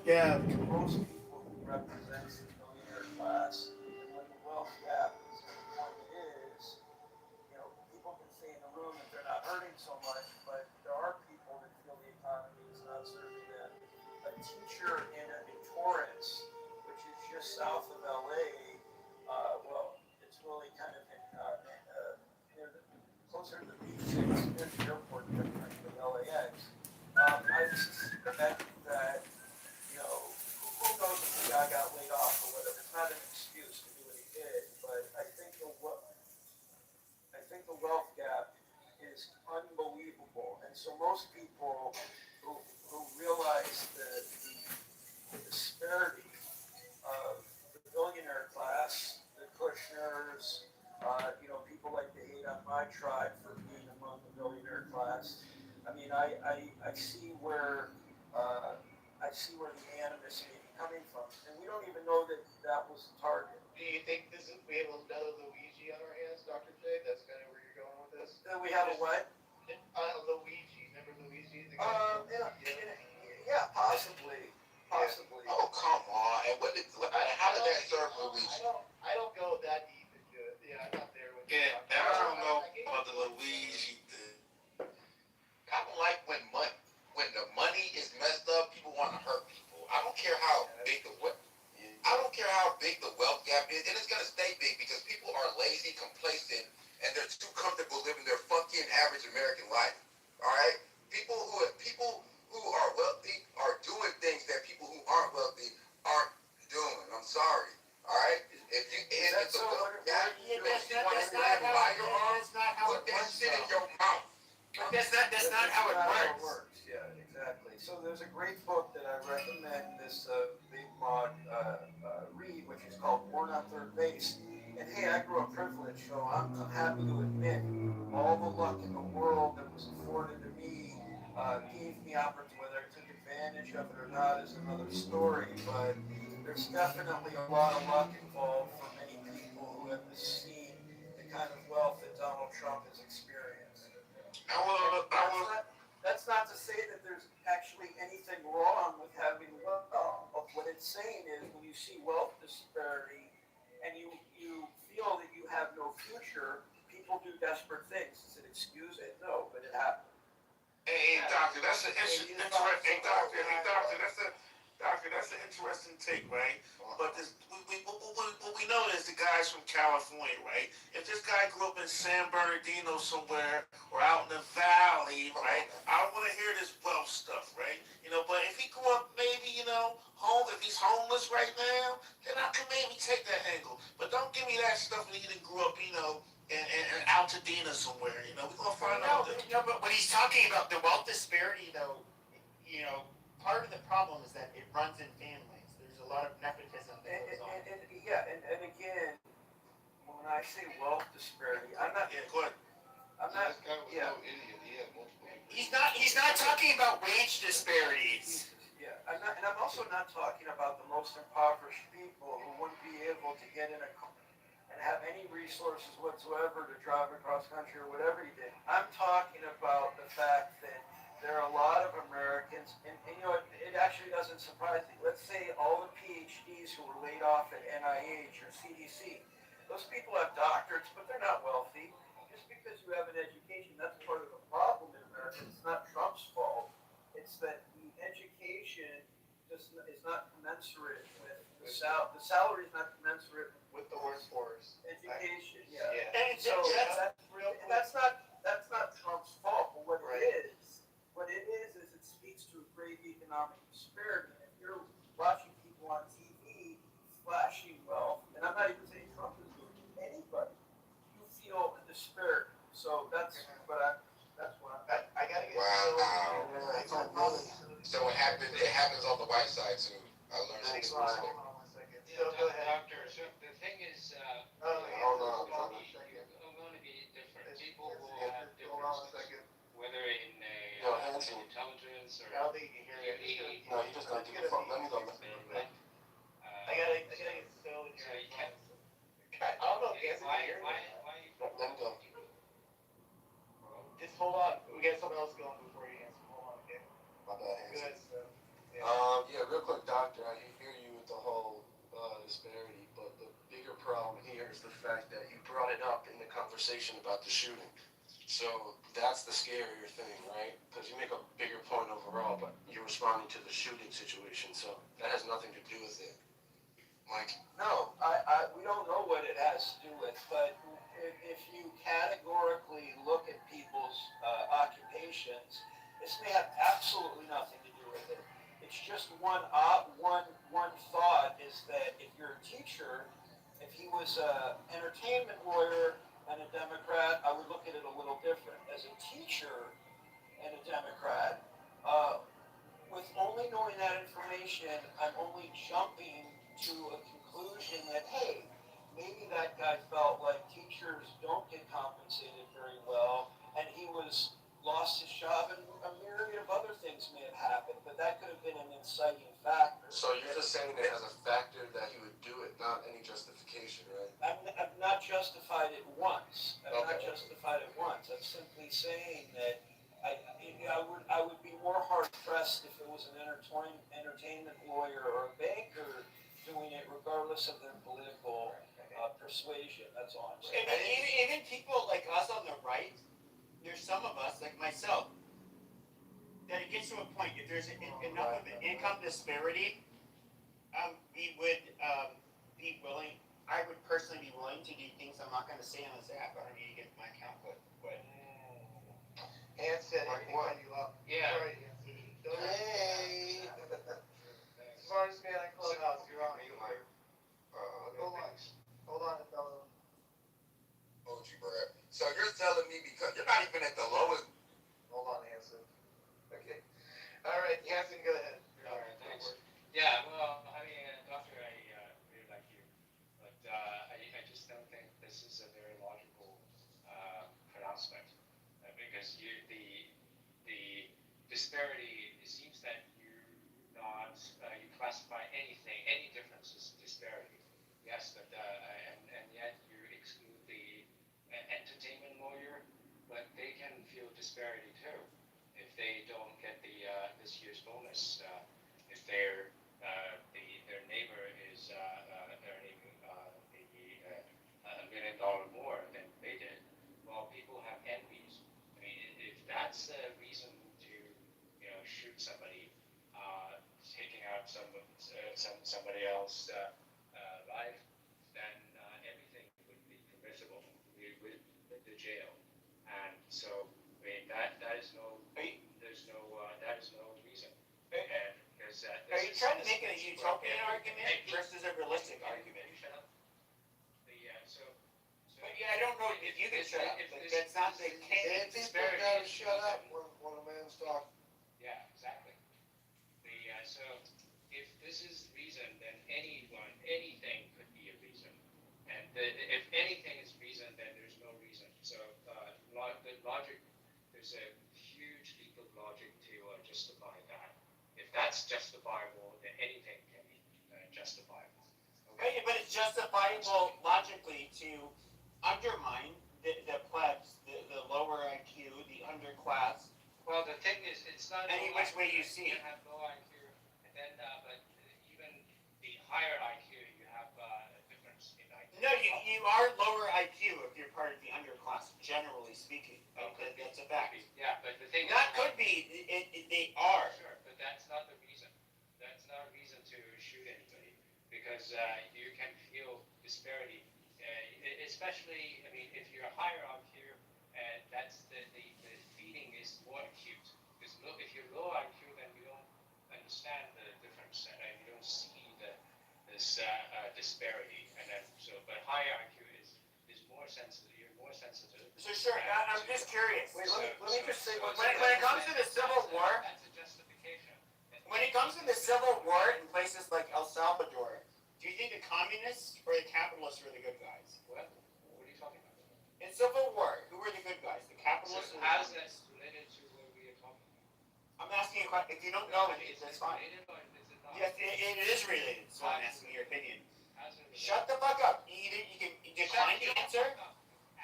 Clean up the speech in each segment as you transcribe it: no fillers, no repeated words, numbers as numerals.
Yeah, to most people who represents the millionaire class, and when the wealth gap is at the point it is, people can stay in the room that they're not hurting so much, but there are people that feel the economy is not serving them. A teacher in Torrance, which is just south of LA, well, it's really kind of near the closer to the beach. It's near the airport, quite frankly, LAX. I suspect that who knows if the guy got laid off or whatever. It's not an excuse to do what he did, but I think the wealth gap is unbelievable, and so most people who realize the disparity of the billionaire class, the Kushners, people like to hate on my tribe for being among the billionaire class. I mean, I see where uh, I see where the animus may be coming from, and we don't even know that that was the target. Do you think this is we have another Luigi on our hands, Doctor J? That's kind of where you're going with this. Then we have a Just what? Luigi. Remember Luigi, the guy from yeah, Yeah, possibly, yeah. possibly. Oh, come on. And I how did don't, that serve I Luigi? don't, I don't go that deep into it. Yeah, I'm not there with you, Yeah, Doctor. and I don't know I get about your the point, though. Luigi thing. I don't like when the money is messed up, people want to hurt people. I don't care how Yeah, big the what I don't care how big the wealth gap is, and it's gonna stay big because people are lazy, complacent, and they're too comfortable living their fucking average American life. All right, people who are wealthy are doing things that people who aren't wealthy aren't doing. I'm sorry. All right, Is that if the so? wealth What gap, do you yeah, think? you want to that's go not ahead and how buy it. your arm, That's not how put it that works, shit in though. your mouth. But that's not That's how it not how it works. works. Yeah, exactly. So there's a great book that I recommend this big mod read, which is called Born on Third Base. And hey, I grew up privileged, so I'm happy to admit all the luck in the world that was afforded to me gave me opportunity. Whether I took advantage of it or not is another story. But there's definitely a lot of luck involved for many people who have seen the kind of wealth that Donald Trump has experienced. And I was, that's not to say that there's actually anything wrong with having wealth. What it's saying is when you see wealth disparity and you feel that you have no future, people do desperate things. Does it excuse it? No, but it happens. hey, Yeah, doctor, that's an and you thought Hey, some old hey, guy doctor, was. that's an interesting take, right? But what we know is the guy's from California, right? If this guy grew up in San Bernardino somewhere or out in the valley, right? I don't want to hear this wealth stuff, right? But if he grew up maybe, if he's homeless right now, then I can maybe take that angle. But don't give me that stuff when he didn't grew up, in Altadena somewhere. We're gonna find out No, that. no, but when he's talking about the wealth disparity, though, you know, part of the problem is that it runs in families. There's a lot of nepotism that goes on. Yeah, and again, when I say wealth disparity, Yeah, go ahead. I'm See, not, this guy was yeah, no idiot. He had multiple He's degrees. not. He's not talking about wage disparities. Jesus, yeah. And I'm also not talking about the most impoverished people who wouldn't be able to get in a car and have any resources whatsoever to drive across country or whatever he did. I'm talking about the fact that there are a lot of Americans, and it actually doesn't surprise me. Let's say all the PhDs who were laid off at NIH or CDC, those people have doctorates, but they're not wealthy. Just because you have an education, that's part of the problem in America. It's not Trump's fault. It's that the education just is not commensurate with the salary is not commensurate With the with workforce. education. Yeah. Yeah. And so Real and quick. that's not Trump's fault. But Right. what it is it speaks to a great economic disparity. And if you're watching people on TV flashing wealth, and I'm not even saying Trump is doing it, anybody, you feel a disparity. So that's what I'm. I gotta get Wow. Phil. It's a Probably really So it happens on the white side too. I learned Hold something on, recently. hold on one second. Yeah, Phil, go ahead. doctor. So the thing is, Oh, yeah, Hold hold on. on one second. are going to be different. It's, People it's, will it's, have hold on one differences, second. whether in Yo, Hanson. intelligence or I don't think you can hear your it. age. No, he just not It's give a gonna fuck. be. Let me go. But, I so, gotta get Phil in so here. you can't. I don't know if Hanson can hear me. Let me go. Just hold on. We got someone else going before you answer. Hold on, okay? My bad, Good Hanson. stuff. Yeah. Yeah, real quick, Doc. doctor, I hear you with the whole disparity, but the bigger problem here is the fact that you brought it up in the conversation about the shooting. So that's the scarier thing, right? Because you make a bigger point overall, but you're responding to the shooting situation, so that has nothing to do with it. Mike? No, we don't know what it has to do with, but if you categorically look at people's occupations, this may have absolutely nothing to do with it. It's just one thought is that if you're a teacher, if he was a entertainment lawyer and a Democrat, I would look at it a little different. As a teacher and a Democrat, with only knowing that information, I'm only jumping to a conclusion that, hey, maybe that guy felt like teachers don't get compensated very well, and he lost his job, and a myriad of other things may have happened, but that could have been an inciting factor. So you're just saying it as a factor that he would do it, not any justification, right? I'm not justified it once. I'm not Okay. justified it once. I'm simply saying that I would be more hard pressed if it was an entertainment lawyer or a banker doing it, regardless of their political persuasion. That's all I'm saying. Even people like us on the right, there's some of us, like myself, that it gets to a point, if there's enough of an income disparity, we would be willing, I would personally be willing to do things I'm not going to say on this app. I don't need to get my account, but Hanson, What? you up. Yeah. Sorry, Hey! Smartest man in Clubhouse, you're on. Hold on, fellow. Hold you, Brad. So you're telling me because you're not even at the lowest. Hold on, Hanson. Okay. All right, Hanson, go ahead. All right, thanks. Yeah, well, I mean, Doctor, I really like you, but I just don't think this is a very logical pronouncement because the disparity. It seems that you classify any difference as disparity. Yes, but and yet you exclude the entertainment lawyer, but they can feel disparity too if they don't get the this year's bonus. If their neighbor is earning $1 million more than they did, well, people have envies. I mean, if that's a reason to shoot somebody, taking out somebody else's life, then everything would be permissible with the jail. And so, I mean, that is no reason. And because are you trying to make a utopian argument versus a realistic argument? You shut up. But yeah, I don't know if you can shut up. That's not the And case. people gotta shut up when a man's talking. Yeah, exactly. So if this is reason, then anything could be a reason. And if anything is reason, then there's no reason. So the logic, there's a huge leap of logic to justify that. If that's justifiable, then anything can be justifiable. Okay? But it's justifiable logically to undermine the plebs, the lower IQ, the underclass. Well, the thing is, it's not Any which way you see You it. have low IQ, and then but even the higher IQ, you have a difference in IQ. No, you are lower IQ if you're part of the underclass, generally speaking. Okay. That's a fact. Yeah, but the thing That is, could be. They are. Sure, but that's not the reason. That's not a reason to shoot anybody because you can feel disparity, especially. I mean, if you're higher IQ, and that's the feeding is more acute. Because if you're low IQ, then you don't understand the difference, and you don't see this disparity. And then but higher IQ is more sensitive. You're more sensitive. So sure, I'm just curious. Wait, let me just say one When it comes to the Civil War, that's a justification. when it comes to the Civil War in places like El Salvador, do you think the communists or the capitalists were the good guys? What are you talking about? In Civil War, who were the good guys? The capitalists So or the how is communists? that related to what we are talking about? I'm asking you a question. If you don't know, that's fine. Related or is it not? Yes, it is related, so I'm asking your opinion. How's it related? Shut the fuck up. You can decline to answer.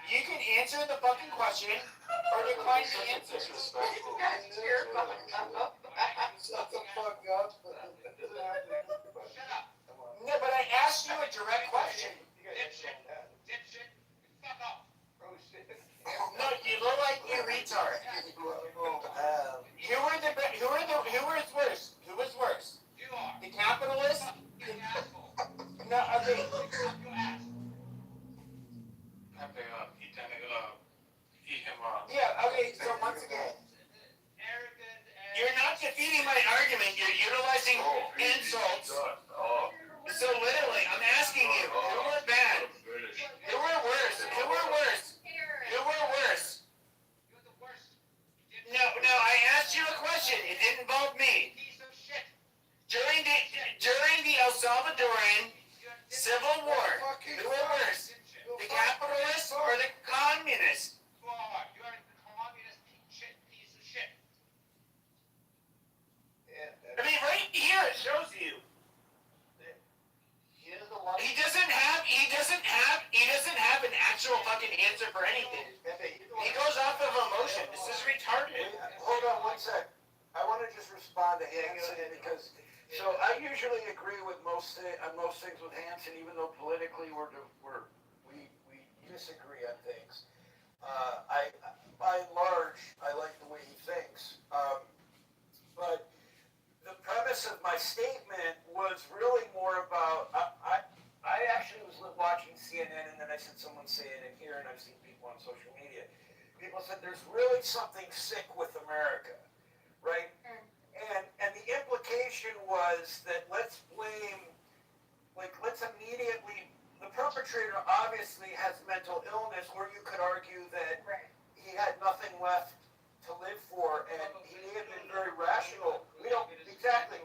You can answer the fucking question or decline to answer. Disrespectful. Shut the fuck up. So literally, I'm asking you, who were bad? Who were worse? Who were worse? Who were worse? You're the worst. No, I asked you a question. It didn't involve me. Piece of shit. During the El Salvadoran Civil War, who were worse? The capitalists or the communists? You are a communist piece of shit. Yeah, I mean, right here it shows you. he doesn't want. He doesn't have an actual fucking answer for anything. He goes off of emotion. This is retarded. Hold on one sec. I want to just respond to Hanson because, so I usually agree with most things with Hanson, even though politically we disagree on things. By and large, I like the way he thinks. But the premise of my statement was really more about, I actually was watching CNN and then I said someone say it in here and I've seen people on social media. People said there's really something sick with America, right? And the implication was that let's immediately, the perpetrator obviously has mental illness, or you could argue that he had nothing left to live for and he may have been very rational. We don't exactly.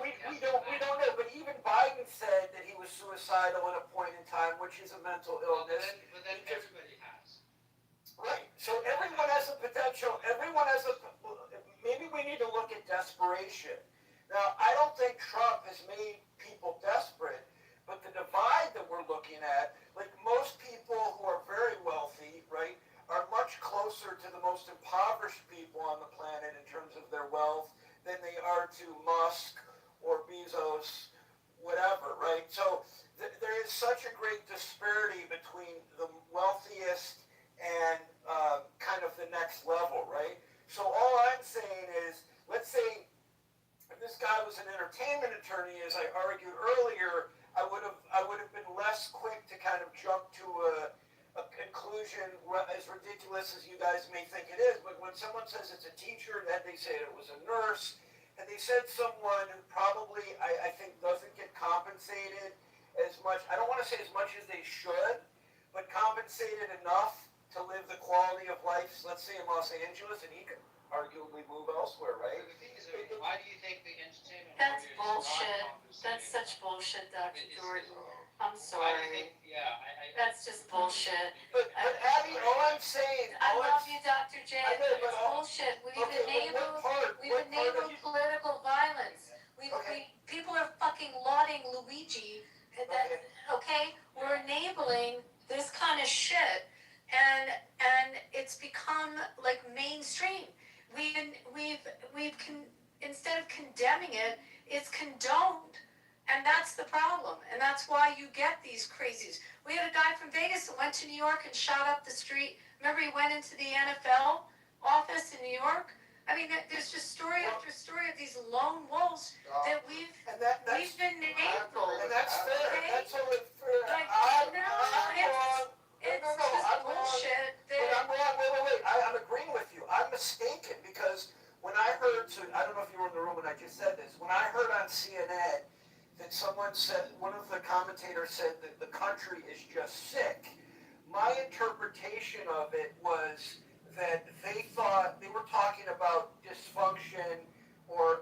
We don't know, but even Biden said that he was suicidal at a point in time, which is a mental illness. But then everybody has. Right. So everyone has a potential. Maybe we need to look at desperation. Now, I don't think Trump has made people desperate, but the divide that we're looking at, like most people who are very wealthy, right, are much closer to the most impoverished people on the planet in terms of their wealth than they are to Musk or Bezos, whatever, right? So there is such a great disparity between the wealthiest and kind of the next level, right? So all I'm saying is, let's say if this guy was an entertainment attorney, as I argued earlier, I would have been less quick to kind of jump to a conclusion as ridiculous as you guys may think it is. But when someone says it's a teacher, then they say it was a nurse, and they said someone who probably I think doesn't get compensated as much. I don't want to say as much as they should, but compensated enough to live the quality of life, let's say in Los Angeles, and he could arguably move elsewhere, right? The thing is, why do you think the entertainment That's warriors bullshit. are compensated? That's such bullshit, Dr. Jordan. Why do I'm you sorry. think? Yeah, I That's just bullshit. But Abby, all I'm saying, I love you, Dr. J. I know, but It's bullshit. We've okay, but what part enabled political violence. Okay. People are fucking lauding Luigi. Okay? We're enabling this kind of shit, and it's become like mainstream. Instead of condemning it, it's condoned. And that's the problem. And that's why you get these crazies. We had a guy from Vegas that went to New York and shot up the street. Remember, he went into the NFL office in New York? I mean, there's just story after story of these lone wolves that we've been enabled. And that's fair. Okay? That's totally fair. Like, I'm no, wrong. it's I'm just wrong. bullshit. But I'm wrong. Wait. I'm agreeing with you. I'm mistaken because when I heard, so I don't know if you were in the room when I just said this, when I heard on CNN that someone said, one of the commentators said that the country is just sick, my interpretation of it was that they thought they were talking about dysfunction or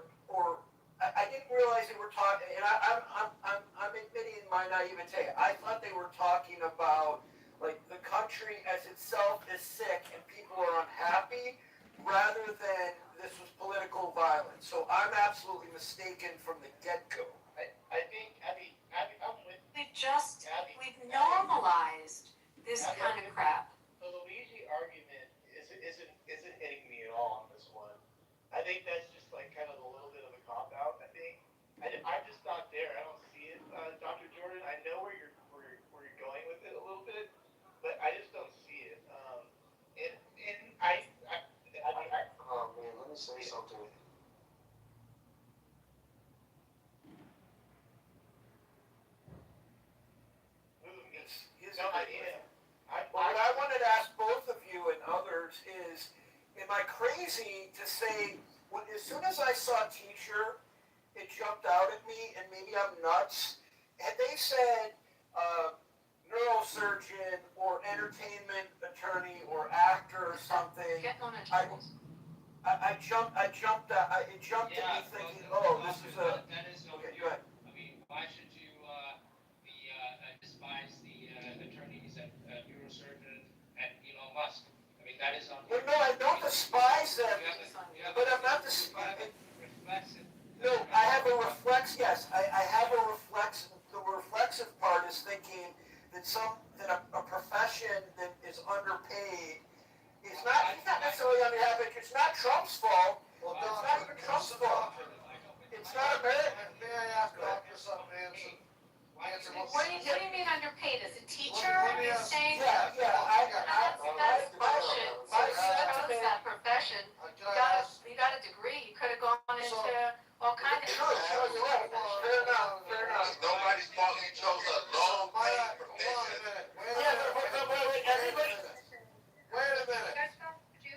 I didn't realize they were talking, and I'm admitting my naivete. I thought they were talking about like the country as itself is sick and people are unhappy rather than this was political violence. So I'm absolutely mistaken from the get-go. I think, Abby, I'm with We've normalized this kind of crap. the Luigi argument isn't hitting me at all on this one. I think that's just like kind of a little bit of a cop out. I think I'm just not there. I don't see it, Dr. Jordan. I know where you're going with it a little bit, but I just don't see it. Oh man, let me say something. No, I am. What I wanted to ask both of you and others is, am I crazy to say, as soon as I saw teacher, it jumped out at me, and maybe I'm nuts, had they said neurosurgeon or entertainment attorney or actor or something, Get on attorneys. it jumped at me thinking, this is a. That is no Okay, fear. go ahead. I mean, why should you despise the attorneys and neurosurgeon and Elon Musk? I mean, that is on Well, you. no, I don't despise them, You have but I'm not reflexive. No, I have a reflex. Yes, I have a reflex. The reflexive part is thinking that a profession that is underpaid is not. He's not necessarily underpaid. It's not Trump's fault. Well, It's not even Trump's fault. It's not American. May I ask Dr. something? Answer What do you mean underpaid? As a teacher, Let me you're ask- saying? Yeah. That's bullshit. My You chose sentiment- that profession. Can I ask? You got a degree. You could have gone into all kinds of. Sure, you're right. Fair enough. Nobody's fault he chose a long Hold paid on a profession. minute. Yeah, but everybody. Wait a minute.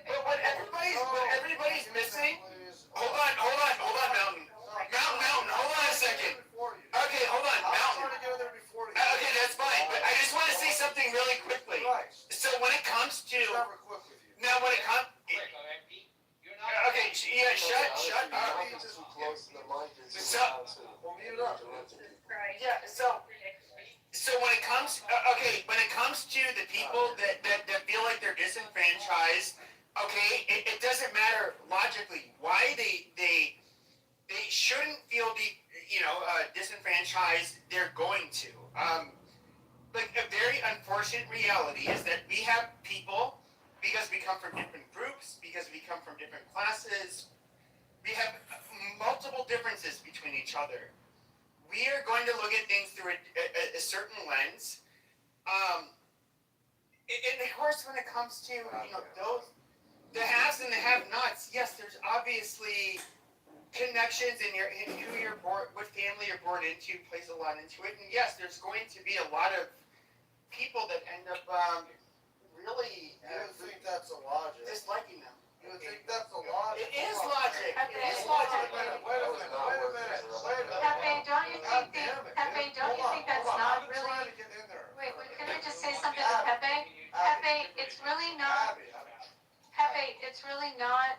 But what everybody's missing. Please. Hold on, Mountain. Mountain, hold on a second. Okay, hold on, I'm Mountain. trying to get in there before you. Okay, that's fine, but I just want to say something really quickly. Christ. So when it comes to, It's never quick with you. now when it comes, Quick, all right, Pete? You're not. okay, shut up. Too close to the mic. So- Well, mute up. Yeah. So when it comes, when it comes to the people that feel like they're disenfranchised, okay, it doesn't matter logically why they shouldn't feel disenfranchised. They're going to. Like a very unfortunate reality is that we have people, because we come from different groups, because we come from different classes, we have multiple differences between each other. We are going to look at things through a certain lens. And of course, when it comes to those, the haves and the have-nots, yes, there's obviously connections in who you're born, what family you're born into plays a lot into it. And yes, there's going to be a lot of people that end up really You would think that's a logic. disliking them. You would think that's a logic. It is logic. Okay. It is Wait a logic. minute. Pepe, don't you God think damn it. Pepe, don't you think that's Hold on. not I've been really? trying to get in there. Wait, can I just say something to Pepe? Pepe, it's really not. Abby, Pepe, it's really not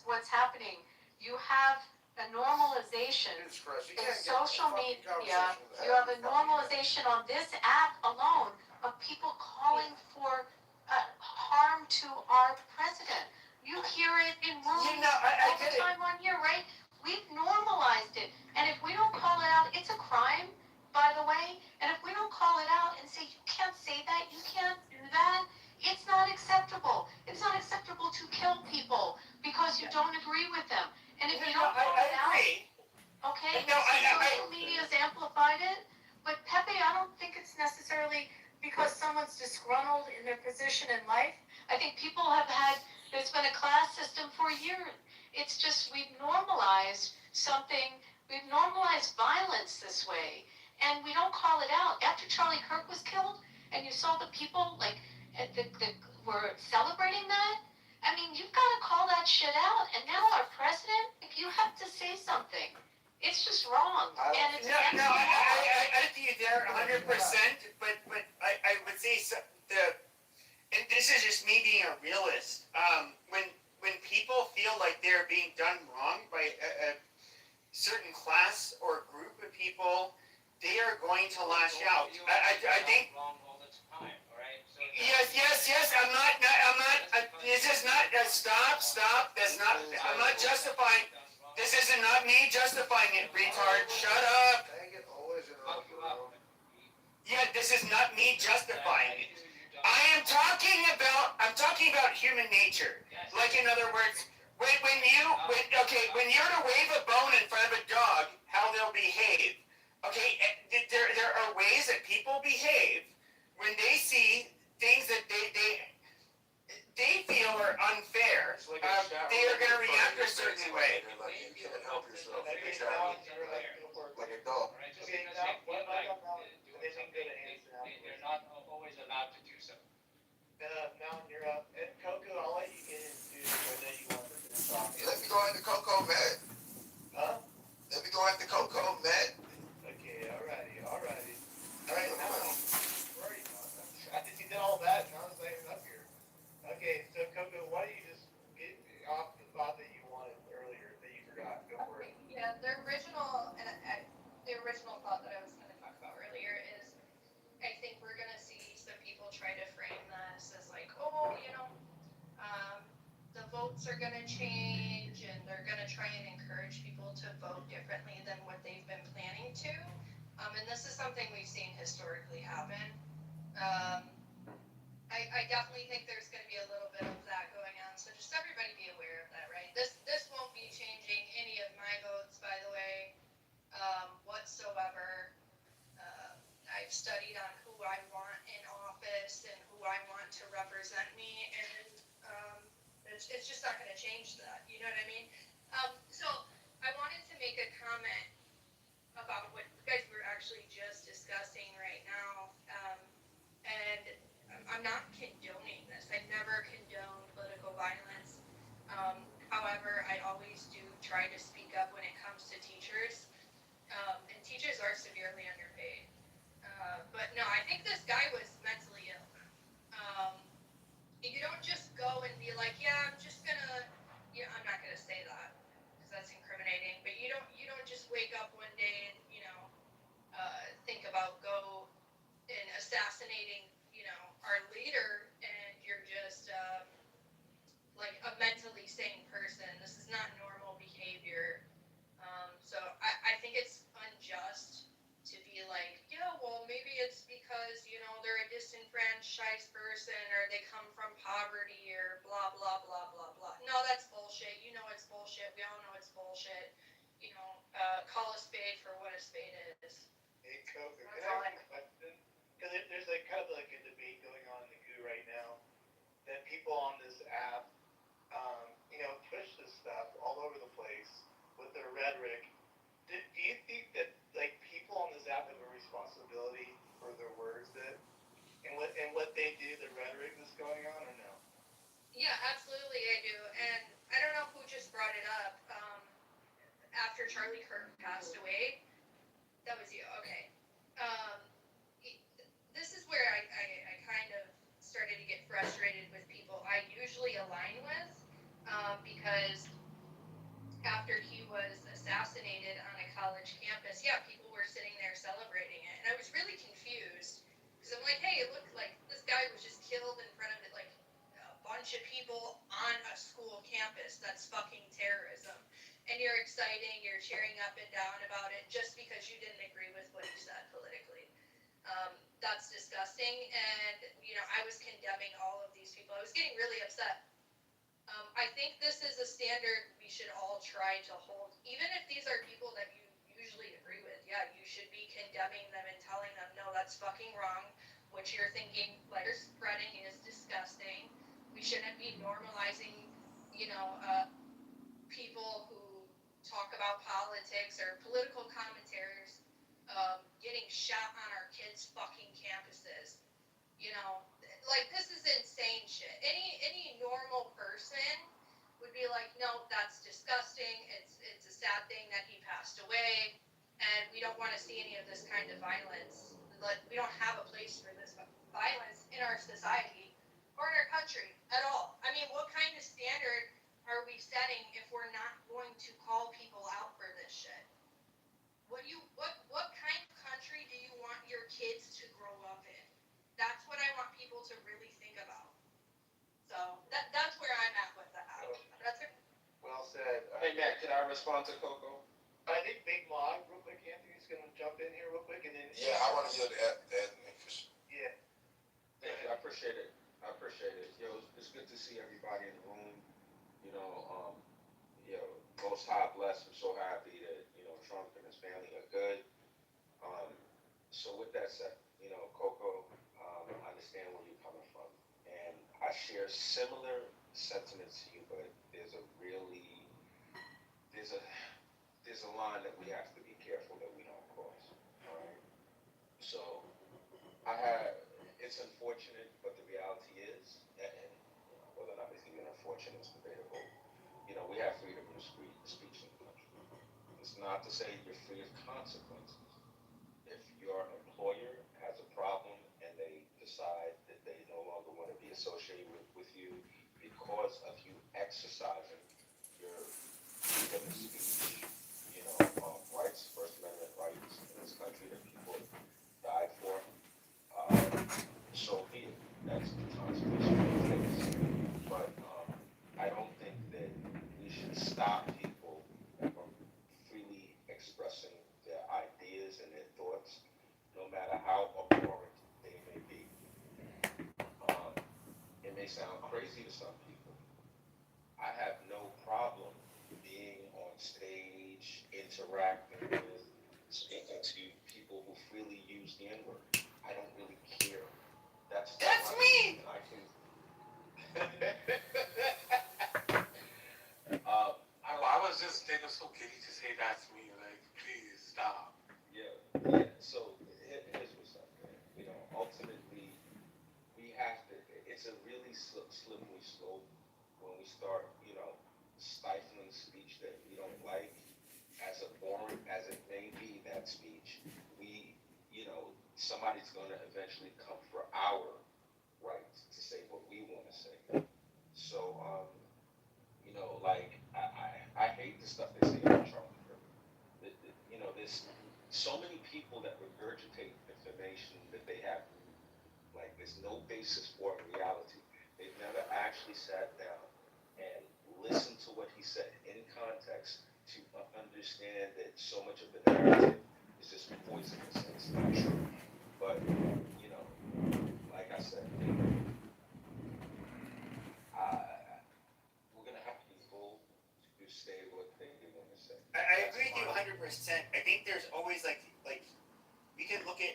what's happening. You have a normalization Jesus Christ, you in can't get social a fucking media. conversation with You have a Abby. normalization on this app alone of people calling for harm to our president. You hear it in rooms I all get the it. time on here, right? We've normalized it, and if we don't call it out, it's a crime, by the way. And if we don't call it out and say you can't say that, you can't do that, it's not acceptable. It's not acceptable to kill people because you don't agree with them. And if you don't call I it out, agree. okay, No, social media's amplified it, but Pepe, I don't think it's necessarily because someone's disgruntled in their position in life. I think people have there's been a class system for years. It's just we've normalized something, we've normalized violence this way, and we don't call it out. After Charlie Kirk was killed, and you saw the people that were celebrating that, I mean, you've got to call that shit out. And now our president, you have to say something. It's just wrong, and it's against the law. I agree there 100%, but I would say and this is just me being a realist. When people feel like they're being done wrong by a certain class or group of people, they are going to lash out. I think. Wrong all the time, all right? So Yes. I'm not. This is not. Stop. That's not. I'm not justifying. This isn't not me justifying it, retard. Shut up. Dang it, always interrupt you, bro. Yeah, this is not me justifying it. I'm talking about human nature. Like in other words, when you're to wave a bone in front of a dog, how they'll behave. Okay, there are ways that people behave when they see things that they feel are unfair. They are going to react a certain way. Like you can't help yourself. Okay, You're now, like a dog. Alright, just Okay, because now, they feel what like about now? doing They think something, they're the answer now. they're not always allowed to do so. Mountain, you're up. And Coco, I'll let you get into whether you want to finish off. Let me go into Coco Met. Huh? Let me go into Coco Met. final thought that I was going to talk about earlier is I think we're going to see some people try to frame this as like, oh, the votes are going to change and they're going to try and encourage people to vote differently than what they've been planning to. And this is something we've seen historically happen. I definitely think there's going to be a little bit of that going on. So just everybody be aware of that, right? This won't be changing any of my votes, by the way, whatsoever. I've studied on who I want in office and who I want to represent me, and it's just not going to change that. You know what I mean? So I wanted to make a comment about what you guys were actually just discussing right now, and I'm not condoning this. I never condone political violence. However, I always do try to speak up when it comes to teachers, and teachers are severely underpaid. But no, I think this guy was mentally ill. You don't just go and be like, yeah, I'm just gonna, I'm not gonna say that because that's incriminating. But you don't just wake up one day and think about go and assassinating, our leader, and you're just like a mentally sane person. This is not normal behavior. So I think it's unjust to be like, yeah, well, maybe it's because, they're a disenfranchised person or they come from poverty or blah, blah, blah, blah, blah. No, that's bullshit. You know it's bullshit. We all know it's bullshit. Call a spade for what a spade is. Hey, Coker, can That's I all ask a question? Because there's like kind of like a debate going on in the goo right now that people on this app, push this stuff all over the place with their rhetoric. Do you think that like people on this app have a responsibility for their words and what they do, the rhetoric that's going on, or no? Yeah, absolutely, I do. And I don't know who just brought it up. After Charlie Kirk passed away, that was you. Okay. Um, this is where I kind of started to get frustrated with people I usually align with, because after he was assassinated on a college campus, yeah, people were sitting there celebrating it. And I was really confused because I'm like, hey, it looked like this guy was just killed in front of it, like a bunch of people on a school campus. That's fucking terrorism. And you're exciting, you're cheering up and down about it just because you didn't agree with what he said politically. That's disgusting. And, I was condemning all of these people. I was getting really upset. I think this is a standard we should all try to hold. Even if these are people that you usually agree with, yeah, you should be condemning them and telling them, no, that's fucking wrong. What you're thinking, like you're spreading is disgusting. We shouldn't be normalizing, people who talk about politics or political commentators getting shot on our kids' fucking campuses. Like this is insane shit. Any normal person would be like, no, that's disgusting. It's a sad thing that he passed away, and we don't want to see any of this kind of violence. Like we don't have a place for this violence in our society or in our country at all. I mean, what kind of standard are we setting if we're not going to call people out for this shit? What kind of country do you want your kids to grow up in? That's what I want people to really think about. So that's where I'm at with that. That's it. Well said. Hey, Matt, can I respond to Coco? I think Big Log, real quick, Anthony's going to jump in here real quick, and then Yeah, I want to yield to Anthony for sure. yeah. Thank you. I appreciate it. It's good to see everybody in the room. Most High blessed. I'm so happy that, Trump and his family are good. So with that said, Coco, I understand where you're coming from. And I share similar sentiments to you, but there's a line that we have to be careful that we don't cross. All right. So it's unfortunate, but the reality is, and whether or not it's even unfortunate is debatable. We have freedom of speech in the country. It's not to say you're free of consequences. If your employer has a problem and they decide that they no longer want to be associated with you because of you exercising your freedom of speech, rights, First Amendment rights in this country, the N-word. I don't really care. That's me! I can. I was just thinking, so can he just say that's me? Like, please stop. Yeah. So here's what's up, man. Ultimately, we have to. It's a really slippery slope when we start, stifling speech that we don't like. As boring as it may be, that speech, somebody's going to eventually come for our right to say what we want to say. So, like I hate the stuff they say about Charlie Kirk. There's so many people that regurgitate information that they have, like, there's no basis for in reality. They've never actually sat down and listened to what he said in context to understand that so much of the narrative is just poisonous and it's not true. But, like I said, we're going to have to be bold to say what they want to say. I agree with you 100%. I think there's always like we could look at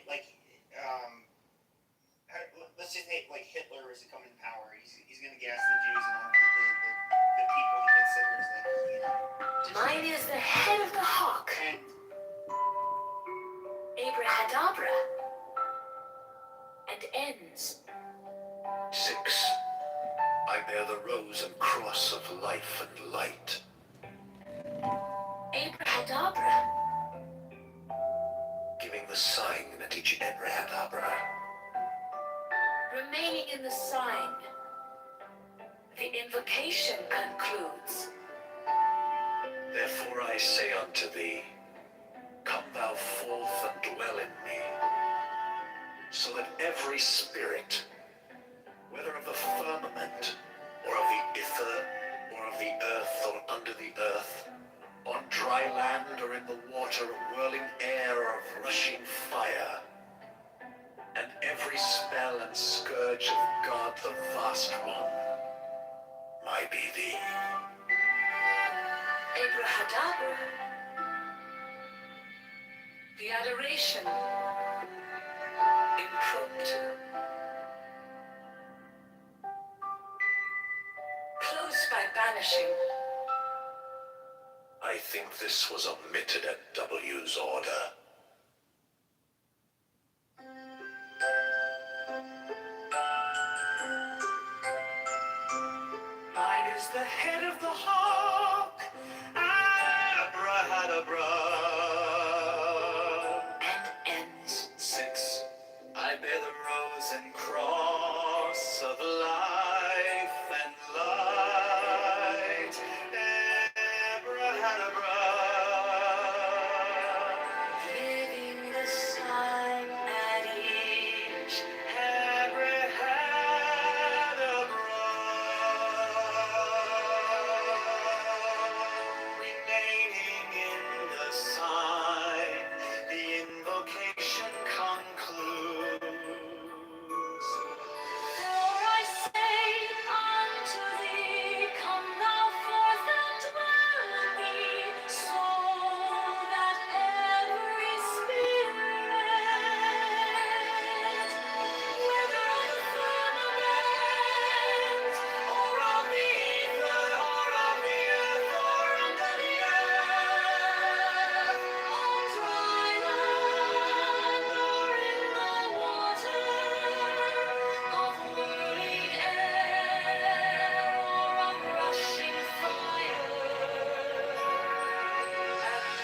let's just say like Hitler is coming to power. He's gonna gas the Jews and all the people he considers Mine is the head of the hawk. And Abrahadabra. And ends. 6. I bear the rose and cross of life and light. Abrahadabra. Giving the sign at each Abrahadabra. Remaining in the sign. The invocation concludes. Therefore I say unto thee, come thou forth and dwell in me, so that every spirit, whether of the firmament, or of the ether, or of the earth, or under the earth, on dry land, or in the water, of whirling air, or of rushing fire, and every spell and scourge of God the Vast One, might be thee. Abrahadabra. The adoration. Impromptu. Close by banishing. I think this was omitted at W's order. Mine is the head of the hawk, Abrahadabra. And ends. 6. I bear the rose and cross of life and light, Abrahadabra. Giving the sign at each. Remaining in the sign, the invocation concludes. For I say unto thee, come thou forth and dwell in me, so that every spirit, whether of the firmament, or of the ether, or of the earth, or under the earth, on dry land, or in the water, of whirling air, or of rushing fire, And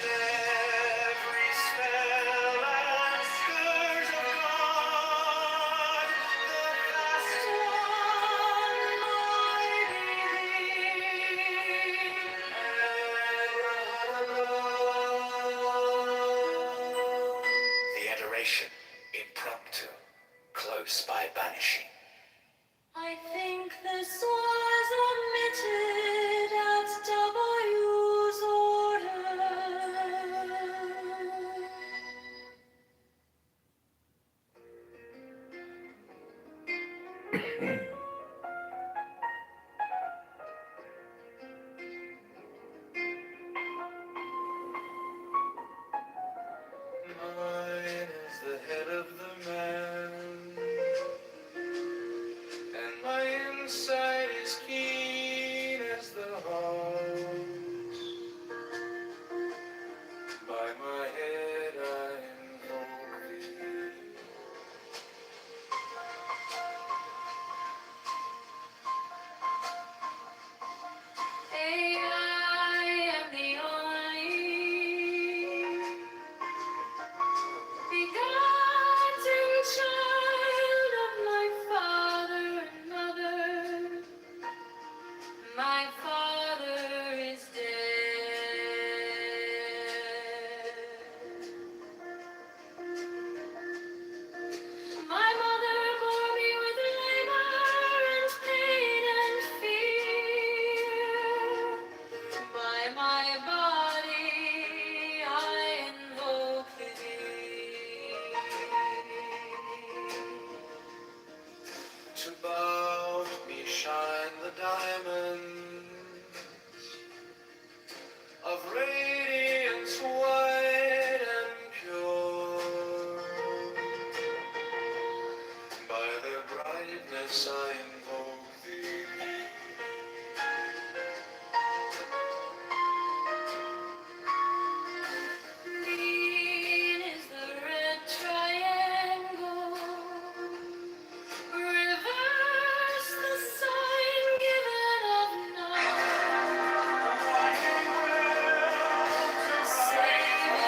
every spell and scourge of God, the vast one, might be thee. The adoration, impromptu, close by banishing. I think this was omitted at W's order. Mine is the head of universe, I invoke thee. Green is the red triangle. Reverse the sign given of none. Save it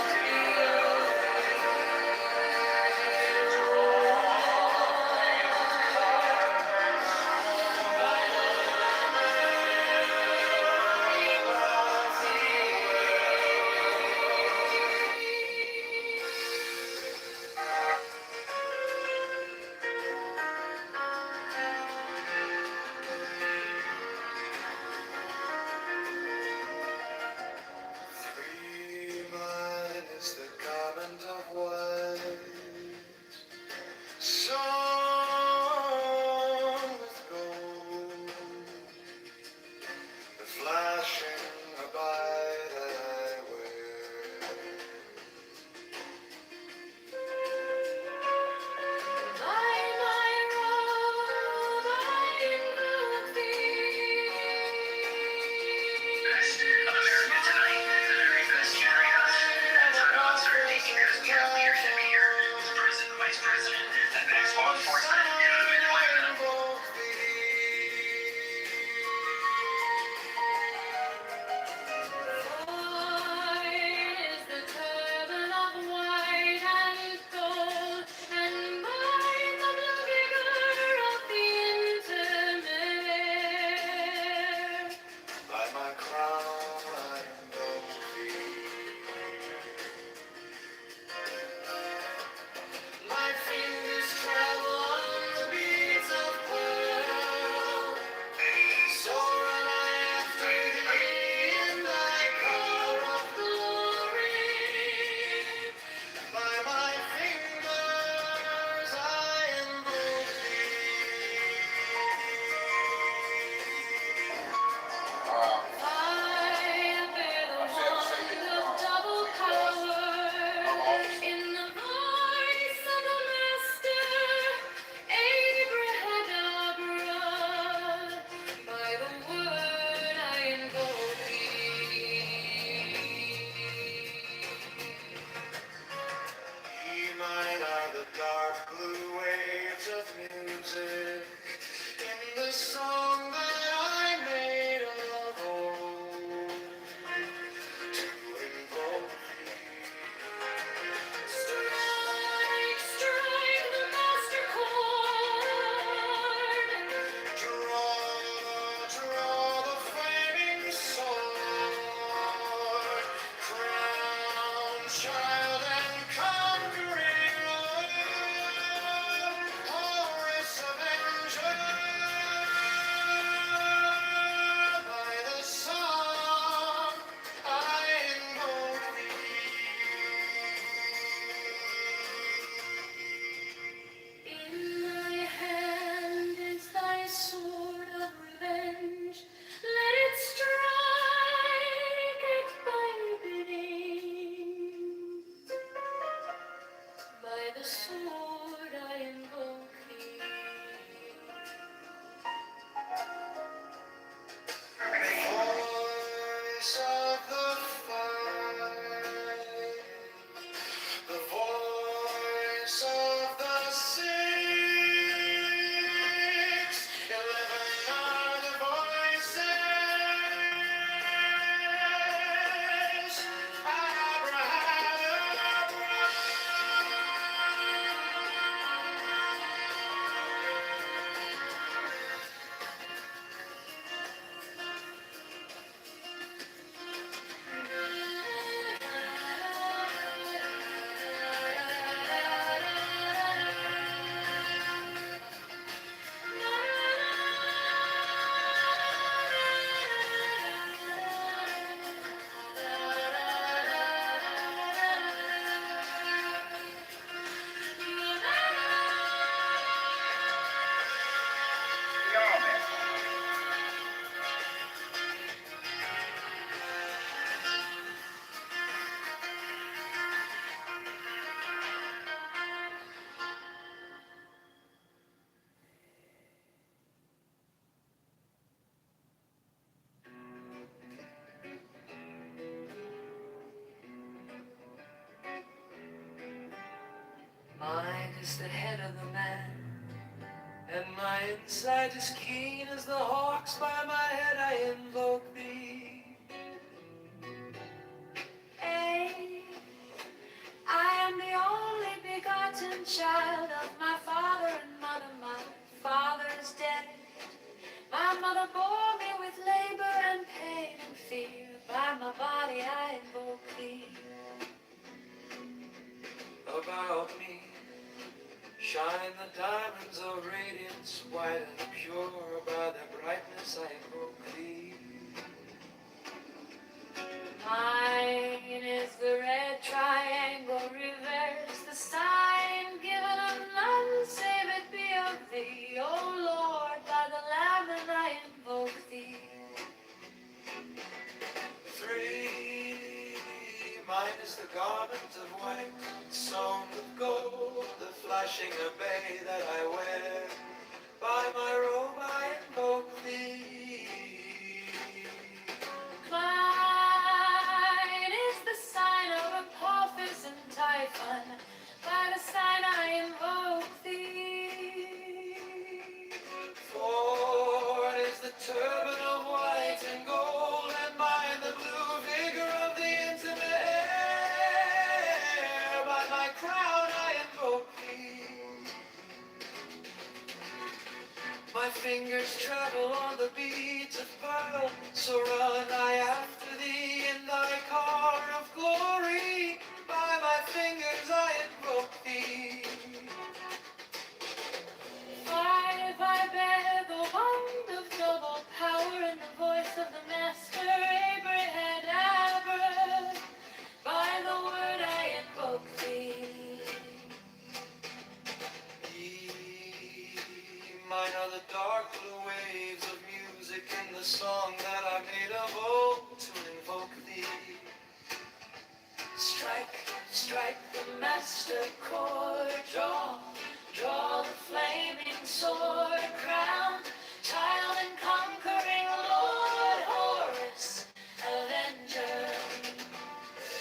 Three mine is the garment of white, sewn with gold, the flashing abide that I wear. by my robe I invoke thee. Best of America Tonight, the very best generators. That's how to uncertainty because Jeff Pearson here, the president, vice president, and next law enforcement in the deployment. Mine is the turban of white and gold, and mine the blue vigor of the intermare. By my crown I invoke thee. My fingers travel on the beads of pearl, so run I after thee in thy car of glory. By my fingers I invoke thee. I bear the wand of double power in the voice of the master, Abrahadabra. By the word I invoke thee. Ye mine are the dark blue waves of music in the song that I made of old to invoke thee. Strike, strike the master chord. Draw the flaming sword, crown, child, and conquering Lord, Horus Avenger, by the song I invoke thee. In thy hand is thy sword of revenge. Let it strike at thy bidding. By the sword I invoke thee. Voice of the fight, the voice of the 6, 11 are the voices. Mine is the head of the man, and my insight is keen as the hawks. By my head I invoke thee. Hey, I am the only begotten child of my father and mother. My father is dead. My mother bore me with labor and pain and fear. By my body I invoke thee. About me shine the diamonds of radiance, white and pure. By their brightness I invoke thee. Mine is the red triangle reverse, the sign given of none save it be of thee. O Lord, by the Lamb and I invoke thee. 3. Mine is the garment of white, sewn with gold, the flashing obey that I wear. By my robe I invoke thee. Mine is the sign of Apophis and Typhon, by the sign I invoke thee. 4 is the turban of white and gold, and mine the blue vigor of the intimate air. By my crown I invoke thee. My fingers travel on the beads of pearl, so run I after thee in thy car of glory. By my fingers I invoke thee. 5, I bear the wand of double power in the voice of the Master Abraham. By the word I invoke thee. Mine are the dark blue waves of music in the song that I made of old to invoke thee. Strike, strike the master chord, draw the flaming sword, crown, child and conquering Lord, Horus, avenger.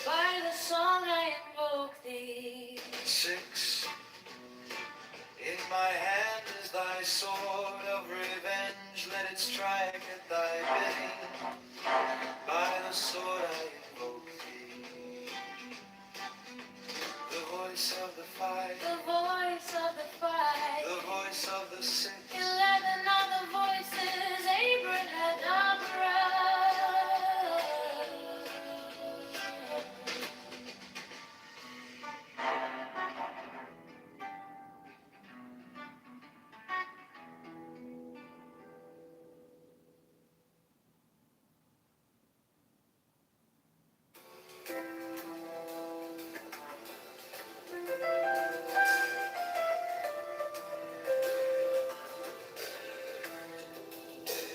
By the song I invoke thee. 6. In my hand is thy sword of revenge, let it strike at thy bidding. By the sword I invoke thee. The voice of the fight, The voice of the fight, the voice of the 6. 11 other voices, Abrahadabra.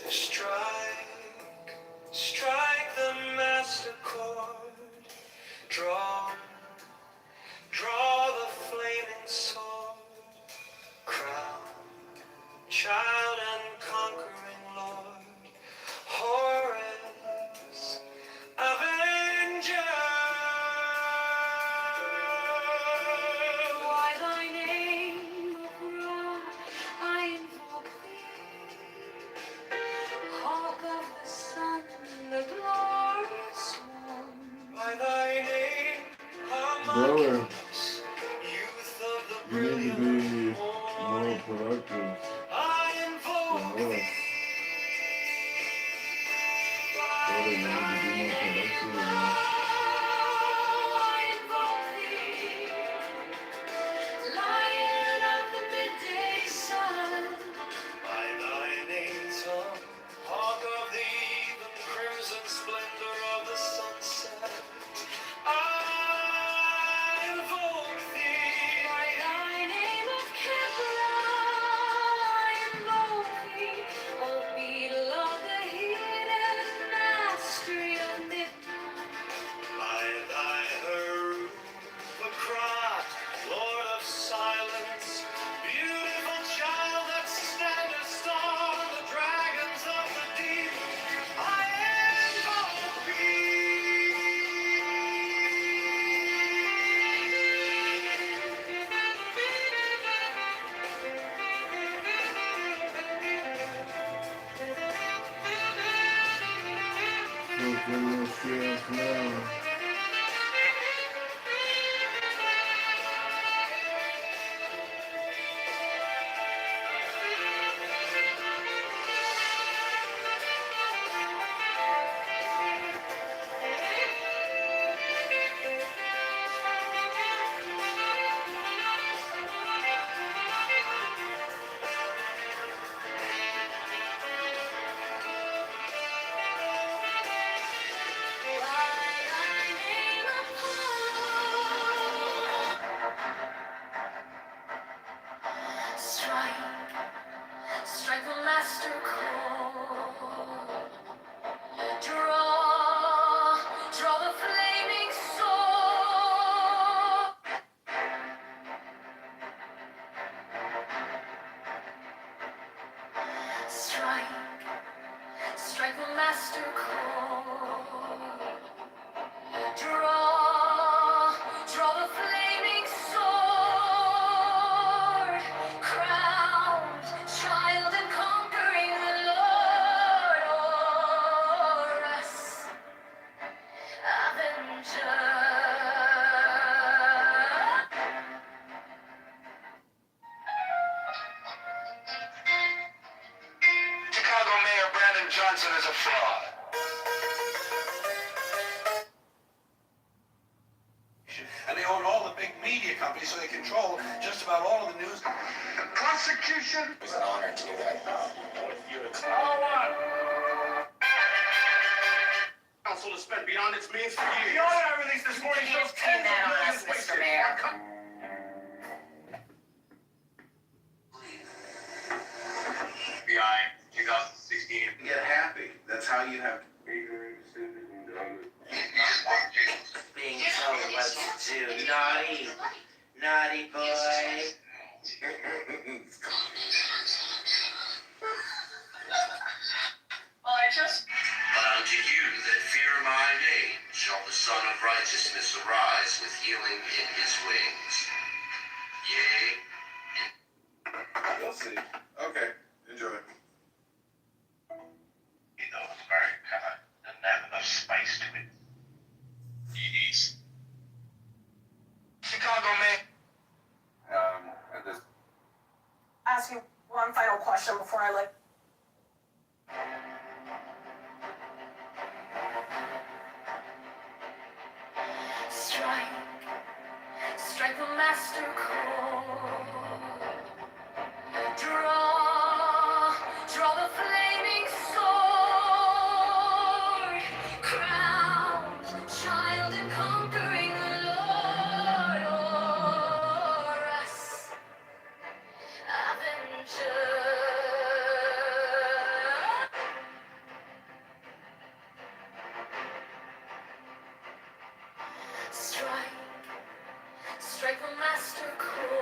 Strike, strike the master chord, draw the flaming sword, crown, child and conquering Lord, Horus, avenger. By thy name, O God, I invoke thee. Hawk of the sun, the glorious one. By thy name, Brother, Harmonious, youth of the you need to brilliant be more morning, productive I than invoke us. thee. Brother, By you need to thy be more name, productive, man. I invoke thee. Lion of the midday sun. by thy name, tongue, hawk of the even crimson splendor of the sunset, I invoke thee. By thy name of Kitover, Yes, no. Strike the master chord. Draw the flaming sword. Strike the master chord. Draw the flaming sword. Crowned child and conquering the Lord, or us, Avenger. Chicago Mayor Brandon Johnson is a fraud. And they own all the big media companies, so they control just about all of the news. The prosecution. It was an honor to do that. Council has spent beyond its means for years. The order I released this morning shows tens of millions wasted. FBI 2016. Get happy. That's how you have to be very stupid and dumb. Being told what to do. Naughty. Naughty boy. But unto you that fear my name shall the Son of Righteousness arise with healing in his wings. Yea. You'll see. Okay. Enjoy. You know, it's very kind of doesn't have enough spice to it. Yes. Chicago man. At this. Ask you one final question before I let. Strike the master chord. Draw the flaming sword. Crowned child and conquering the Lord, or us, Avenger. Strike the master chord.